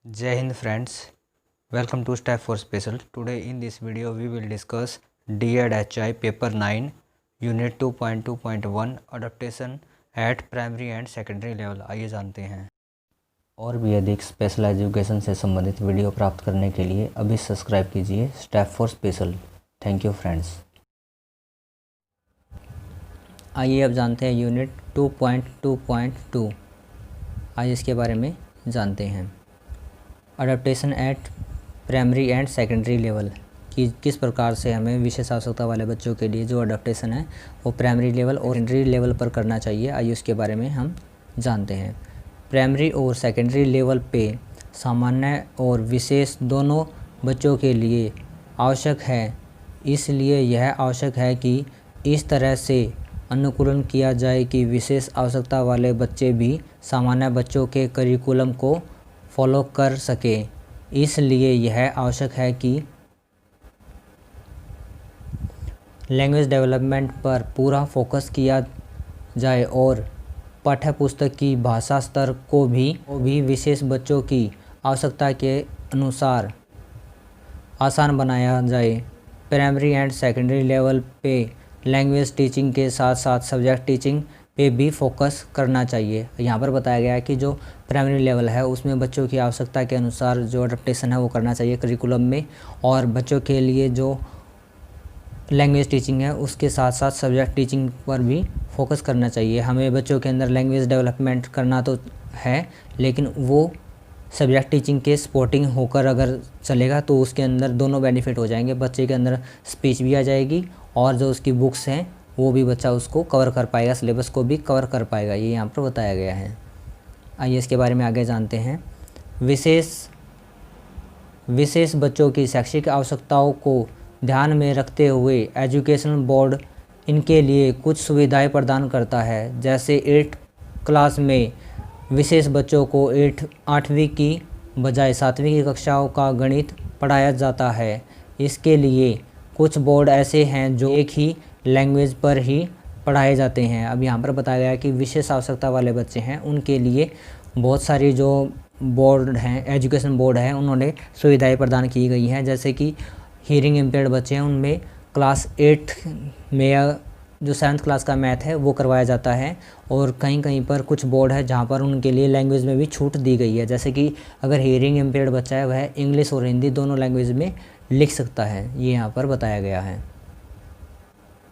Jai Hind friends, welcome to Step for Special. Today in this video we will discuss D.Ed HI Paper 9 Unit 2.2.1 Adaptation at Primary and Secondary Level। आइए जानते हैं। और भी अधिक special education से संबंधित video प्राप्त करने के लिए अभी सब्सक्राइब कीजिए step for special. Thank you friends. आइए अब जानते हैं यूनिट 2.2.2। आइए इसके बारे में जानते हैं। Adaptation eight primary and secondary level कि किस प्रकार से हमें विशेष आवश्यकता वाले बच्चों के लिए जो अडेप्टेशन है वो प्राइमरी लेवल और सेकेंडरी लेवल पर करना चाहिए। आइए उसके बारे में हम जानते हैं। प्राइमरी और सेकेंडरी लेवल पे सामान्य और विशेष दोनों बच्चों के लिए आवश्यक है, इसलिए यह आवश्यक है कि इस तरह से अनुकूलन किया जाए कि विशेष आवश्यकता वाले बच्चे भी सामान्य बच्चों के करिकुलम को फॉलो कर सके। इसलिए यह आवश्यक है कि लैंग्वेज डेवलपमेंट पर पूरा फोकस किया जाए और पाठ्यपुस्तक की भाषा स्तर को भी विशेष बच्चों की आवश्यकता के अनुसार आसान बनाया जाए। प्राइमरी एंड सेकेंडरी लेवल पे लैंग्वेज टीचिंग के साथ साथ सब्जेक्ट टीचिंग पे भी फोकस करना चाहिए। यहाँ पर बताया गया है कि जो प्राइमरी लेवल है उसमें बच्चों की आवश्यकता के अनुसार जो अडेप्टेशन है वो करना चाहिए करिकुलम में, और बच्चों के लिए जो लैंग्वेज टीचिंग है उसके साथ साथ सब्जेक्ट टीचिंग पर भी फोकस करना चाहिए। हमें बच्चों के अंदर लैंग्वेज डेवलपमेंट करना तो है, लेकिन वो सब्जेक्ट टीचिंग के सपोर्टिंग होकर अगर चलेगा तो उसके अंदर दोनों बेनिफिट हो जाएंगे। बच्चे के अंदर स्पीच भी आ जाएगी और जो उसकी बुक्स हैं वो भी बच्चा उसको कवर कर पाएगा, सिलेबस को भी कवर कर पाएगा। ये यहाँ पर बताया गया है। आइए इसके बारे में आगे जानते हैं। विशेष बच्चों की शैक्षिक आवश्यकताओं को ध्यान में रखते हुए एजुकेशन बोर्ड इनके लिए कुछ सुविधाएं प्रदान करता है। जैसे 8 क्लास में विशेष बच्चों को 8वीं की बजाय 7वीं की कक्षाओं का गणित पढ़ाया जाता है। इसके लिए कुछ बोर्ड ऐसे हैं जो एक ही लैंग्वेज पर ही पढ़ाए जाते हैं। अब यहाँ पर बताया गया है कि विशेष आवश्यकता वाले बच्चे हैं उनके लिए बहुत सारी जो बोर्ड हैं, एजुकेशन बोर्ड है, उन्होंने सुविधाएं प्रदान की गई हैं। जैसे कि हियरिंग इम्पेयर्ड बच्चे हैं उनमें क्लास 8 में जो 7th क्लास का मैथ है वो करवाया जाता है, और कहीं कहीं पर कुछ बोर्ड है जहाँ पर उनके लिए लैंग्वेज में भी छूट दी गई है। जैसे कि अगर हियरिंग इम्पेयर्ड बच्चा है वह इंग्लिश और हिंदी दोनों लैंग्वेज में लिख सकता है। ये यहाँ पर बताया गया है।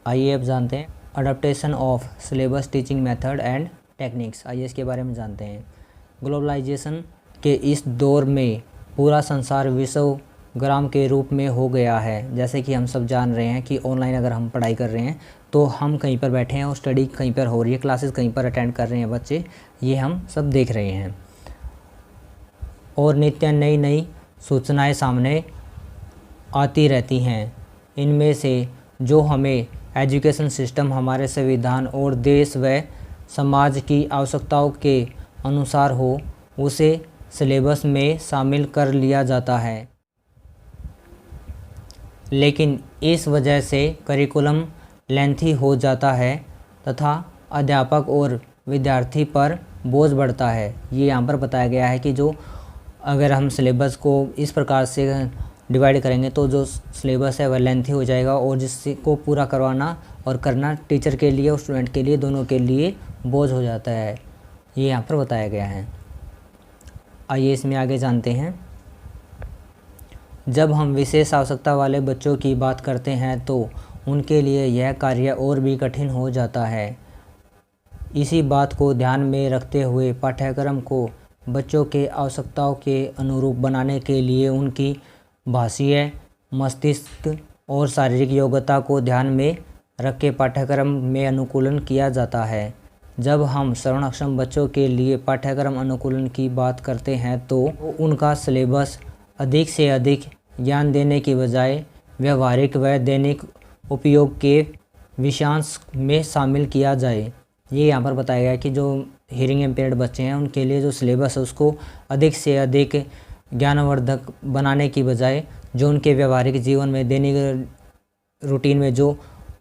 आइए अब जानते हैं adaptation of syllabus teaching method and techniques. आइए इसके बारे में जानते हैं। ग्लोबलाइजेशन के इस दौर में पूरा संसार विश्वग्राम के रूप में हो गया है। जैसे कि हम सब जान रहे हैं कि ऑनलाइन अगर हम पढ़ाई कर रहे हैं तो हम कहीं पर बैठे हैं और स्टडी कहीं पर हो रही है, क्लासेस कहीं पर अटेंड कर रहे हैं बच्चे, ये हम सब देख रहे हैं। और नित्य नई नई सूचनाएं सामने आती रहती हैं। इनमें से जो हमें एजुकेशन सिस्टम हमारे संविधान और देश व समाज की आवश्यकताओं के अनुसार हो उसे सिलेबस में शामिल कर लिया जाता है, लेकिन इस वजह से करिकुलम लेंथी हो जाता है तथा अध्यापक और विद्यार्थी पर बोझ बढ़ता है। ये यहाँ पर बताया गया है कि जो अगर हम सिलेबस को इस प्रकार से डिवाइड करेंगे तो जो सिलेबस है वह लेंथी हो जाएगा, और जिससे को पूरा करवाना और करना टीचर के लिए और स्टूडेंट के लिए दोनों के लिए बोझ हो जाता है। ये यहाँ पर बताया गया है। आइए इसमें आगे जानते हैं। जब हम विशेष आवश्यकता वाले बच्चों की बात करते हैं तो उनके लिए यह कार्य और भी कठिन हो जाता है। इसी बात को ध्यान में रखते हुए पाठ्यक्रम को बच्चों के आवश्यकताओं के अनुरूप बनाने के लिए उनकी भाषीय, मस्तिष्क और शारीरिक योग्यता को ध्यान में रख के पाठ्यक्रम में अनुकूलन किया जाता है। जब हम श्रवण अक्षम बच्चों के लिए पाठ्यक्रम अनुकूलन की बात करते हैं तो उनका सिलेबस अधिक से अधिक ज्ञान देने की बजाय व्यवहारिक व दैनिक उपयोग के विषयांश में शामिल किया जाए। ये यहाँ पर बताया गया है कि जो हियरिंग इम्पेयर्ड बच्चे हैं उनके लिए जो सिलेबस है उसको अधिक से अधिक ज्ञानवर्धक बनाने की बजाय जो उनके व्यवहारिक जीवन में दैनिक रूटीन में जो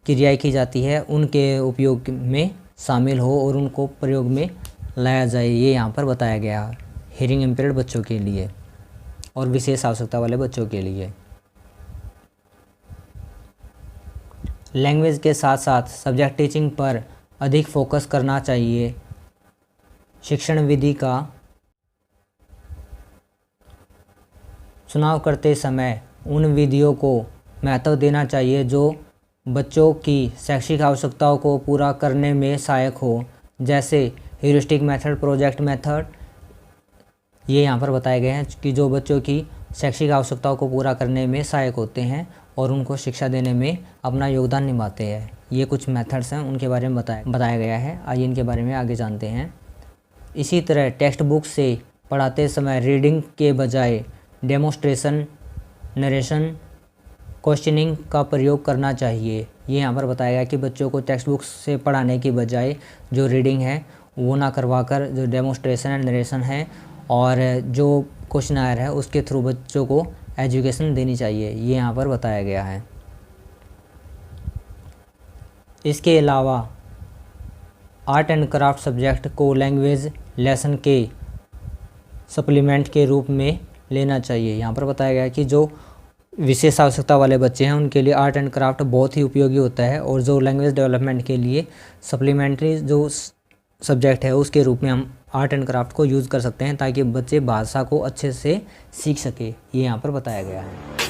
क्रियाएं की जाती है उनके उपयोग में शामिल हो और उनको प्रयोग में लाया जाए। ये यहाँ पर बताया गया हियरिंग इम्पेयर्ड बच्चों के लिए। और विशेष आवश्यकता वाले बच्चों के लिए। लैंग्वेज के साथ साथ सब्जेक्ट टीचिंग पर अधिक फोकस करना चाहिए। शिक्षण विधि का चुनाव करते समय उन विधियों को महत्व देना चाहिए जो बच्चों की शैक्षिक आवश्यकताओं को पूरा करने में सहायक हो, जैसे ह्यूरिस्टिक मेथड, प्रोजेक्ट मेथड। ये यहाँ पर बताए गए हैं कि जो बच्चों की शैक्षिक आवश्यकताओं को पूरा करने में सहायक होते हैं और उनको शिक्षा देने में अपना योगदान निभाते हैं। ये कुछ मेथड्स हैं, उनके बारे में बताया गया है। आइए इनके बारे में आगे जानते हैं। इसी तरह टेक्स्ट बुक से पढ़ाते समय रीडिंग के बजाय डेमोस्ट्रेशन, नरेशन, क्वेश्चनिंग का प्रयोग करना चाहिए। ये यहाँ पर बताया गया कि बच्चों को टेक्स्ट बुक से पढ़ाने की बजाय जो रीडिंग है वो ना करवाकर जो डेमोस्ट्रेशन एंड नरेशन है और जो क्वेश्चनायर है उसके थ्रू बच्चों को एजुकेशन देनी चाहिए। ये यहाँ पर बताया गया है। इसके अलावा आर्ट एंड क्राफ्ट सब्जेक्ट को लैंग्वेज लेसन के सप्लीमेंट के रूप में लेना चाहिए। यहाँ पर बताया गया है कि जो विशेष आवश्यकता वाले बच्चे हैं उनके लिए आर्ट एंड क्राफ्ट बहुत ही उपयोगी होता है और जो लैंग्वेज डेवलपमेंट के लिए सप्लीमेंट्री जो सब्जेक्ट है उसके रूप में हम आर्ट एंड क्राफ्ट को यूज़ कर सकते हैं ताकि बच्चे भाषा को अच्छे से सीख सके। ये यहाँ पर बताया गया है।